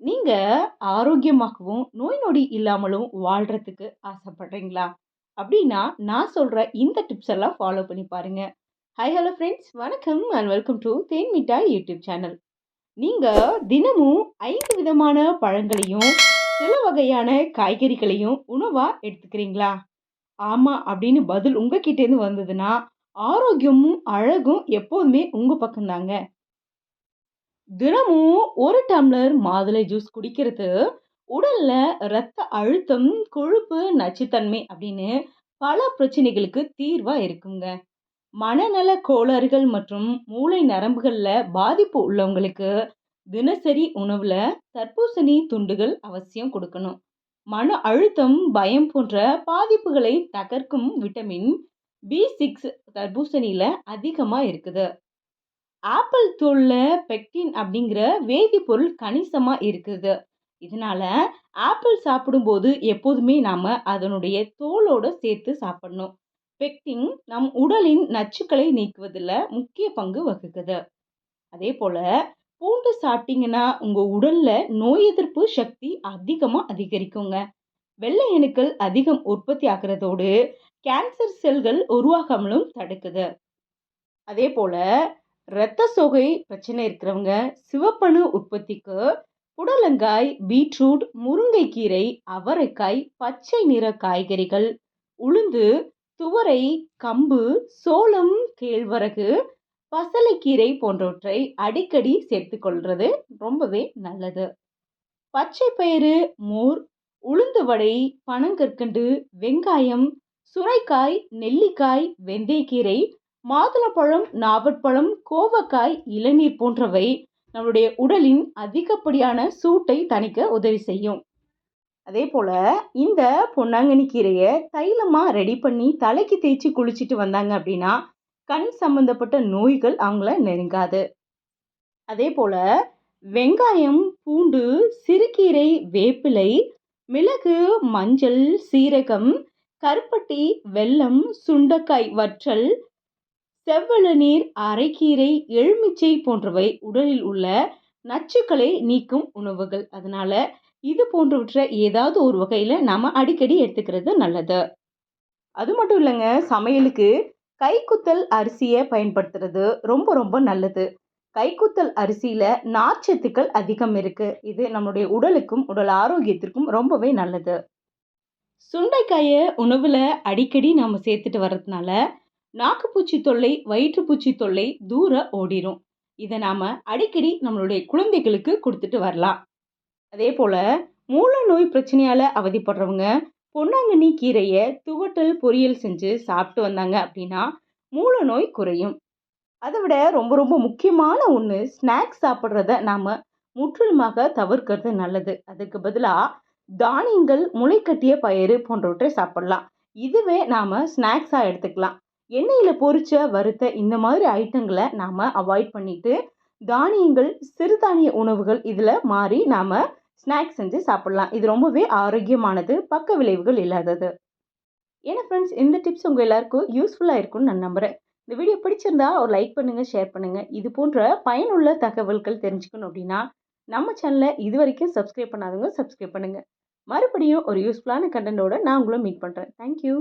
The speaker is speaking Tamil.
நீங்க ஆரோக்கியமாகவும், நோய் நொடி இல்லாமலும் வாழ்றதுக்கு ஆசைப்படுறீங்களா? அப்படின்னா, நான் சொல்ற இந்த டிப்ஸ் எல்லாம் ஃபாலோ பண்ணி பாருங்க. ஹாய் ஹலோ ஃப்ரெண்ட்ஸ் வணக்கம் அண்ட் வெல்கம் டு தேன் மிட்டாய் யூடியூப் சேனல். நீங்க தினமும் 5 விதமான பழங்களையும், சில வகையான காய்கறிகளையும் உணவா எடுத்துக்கிறீங்களா? ஆமா அப்படின்னு பதில் உங்ககிட்ட இருந்து வந்ததுன்னா, ஆரோக்கியமும், அழகும் எப்போதுமே உங்க பக்கம் தாங்க. தினமும் 1 டம்ளர் மாதுளை ஜூஸ் குடிக்கிறது, உடல்ல ரத்த அழுத்தம், கொழுப்பு, நச்சுத்தன்மை அப்படின்னு பல பிரச்சனைகளுக்கு தீர்வா இருக்குங்க. மனநல கோளாறுகள் மற்றும் மூளை நரம்புகள்ல பாதிப்பு உள்ளவங்களுக்கு தினசரி உணவுல தர்பூசணி துண்டுகள் அவசியம் கொடுக்கணும். மன அழுத்தம், பயம் போன்ற பாதிப்புகளை தகர்க்கும் விட்டமின் B6 தர்பூசணியில அதிகமா இருக்குது. ஆப்பிள் தோல்ல பெக்டின் அப்படிங்கிற வேதிப்பொருள் கணிசமா இருக்குது. இதனால ஆப்பிள் சாப்பிடும்போது எப்போதுமே நாம அதனுடைய தோலோட சேர்த்து சாப்பிடணும். பெக்டின் நம் உடலின் நச்சுக்களை நீக்குவதில் முக்கிய பங்கு வகிக்குது. அதே போல பூண்டு சாப்பிட்டீங்கன்னா உங்க உடல்ல நோய் எதிர்ப்பு சக்தி அதிகமா அதிகரிக்குங்க. வெள்ளை அணுக்கள் அதிகம் உற்பத்தி ஆகிறதோடு கேன்சர் செல்கள் உருவாகாமலும் தடுக்குது. அதே போல இரத்த சோகை பிரச்சனை இருக்கிறவங்க சிவப்பணு உற்பத்திக்கு புடலங்காய், பீட்ரூட், முருங்கைக்கீரை, அவரைக்காய், பச்சை நிற காய்கறிகள், உளுந்து, துவரை, கம்பு, சோளம், கேழ்வரகு, பசலைக்கீரை போன்றவற்றை அடிக்கடி சேர்த்துக்கொள்றது ரொம்பவே நல்லது. பச்சை பயிறு, மோர், உளுந்து வடை, பனங்கற்கண்டு, வெங்காயம், சுரைக்காய், நெல்லிக்காய், வெந்தயக்கீரை, மாதுளம்பழம், நாவற்பழம், கோவக்காய், இளநீர் போன்றவை நம்முடைய உடலின் அதிகப்படியான சூட்டை தணிக்க உதவி செய்யும். அதே போல இந்த பொன்னாங்கண்ணி கீரையை தைலமா ரெடி பண்ணி தலைக்கு தேய்ச்சி குளிச்சுட்டு வந்தாங்க அப்படின்னா கண் சம்பந்தப்பட்ட நோய்கள் அவங்கள நெருங்காது. அதே போல வெங்காயம், பூண்டு, சிறுகீரை, வேப்பிலை, மிளகு, மஞ்சள், சீரகம், கருப்பட்டி, வெல்லம், சுண்டைக்காய் வற்றல், செவ்வழநீர், அரைக்கீரை, எலுமிச்சை போன்றவை உடலில் உள்ள நச்சுக்களை நீக்கும் உணவுகள். அதனால இது போன்றவற்றை ஏதாவது ஒரு வகையில் நாம அடிக்கடி எடுத்துக்கிறது நல்லது. அது மட்டும் இல்லைங்க, சமையலுக்கு கைக்குத்தல் அரிசியை பயன்படுத்துறது ரொம்ப ரொம்ப நல்லது. கைக்குத்தல் அரிசியில நார்ச்சத்துக்கள் அதிகம் இருக்கு. இது நம்மளுடைய உடலுக்கும் உடல் ஆரோக்கியத்திற்கும் ரொம்பவே நல்லது. சுண்டைக்காயை உணவுல அடிக்கடி நாம சேர்த்துட்டு வர்றதுனால நாக்குப்பூச்சி தொல்லை, வயிற்றுப்பூச்சி தொல்லை தூர ஓடிரும். இதை நாம அடிக்கடி நம்மளுடைய குழந்தைகளுக்கு கொடுத்துட்டு வரலாம். அதே போல மூல நோய் பிரச்சனையால அவதிப்படுறவங்க பொன்னாங்கண்ணி கீரையை துவட்டல் பொரியல் செஞ்சு சாப்பிட்டு வந்தாங்க அப்படின்னா மூல நோய் குறையும். அதை விட ரொம்ப ரொம்ப முக்கியமான ஒன்று, ஸ்நாக்ஸ் சாப்பிட்றத நாம் முற்றிலுமாக தவிர்க்கிறது நல்லது. அதுக்கு பதிலாக தானியங்கள், முளைக்கட்டிய பயிறு போன்றவற்றை சாப்பிடலாம். இதுவே நாம் ஸ்நாக்ஸாக எடுத்துக்கலாம். எண்ணெயில் பொரிச்ச வறுத்த இந்த மாதிரி ஐட்டங்களை நாம் அவாய்ட் பண்ணிட்டு தானியங்கள், சிறுதானிய உணவுகள் இதில் மாறி நாம் ஸ்நாக்ஸ் செஞ்சு சாப்பிடலாம். இது ரொம்பவே ஆரோக்கியமானது, பக்க விளைவுகள் இல்லாதது. ஏன்னா ஃப்ரெண்ட்ஸ், இந்த டிப்ஸ் உங்கள் எல்லாருக்கும் யூஸ்ஃபுல்லாக இருக்கும்னு நான் நம்புகிறேன். இந்த வீடியோ பிடிச்சிருந்தா ஒரு லைக் பண்ணுங்கள், ஷேர் பண்ணுங்கள். இது போன்ற பயனுள்ள தகவல்கள் தெரிஞ்சுக்கணும் அப்படின்னா நம்ம சேனலை இது வரைக்கும் சப்ஸ்கிரைப் பண்ணாதவங்க சப்ஸ்கிரைப் பண்ணுங்கள். மறுபடியும் ஒரு யூஸ்ஃபுல்லான கண்டென்ட்டோட நான் உங்களை மீட் பண்ணுறேன். தேங்க்யூ.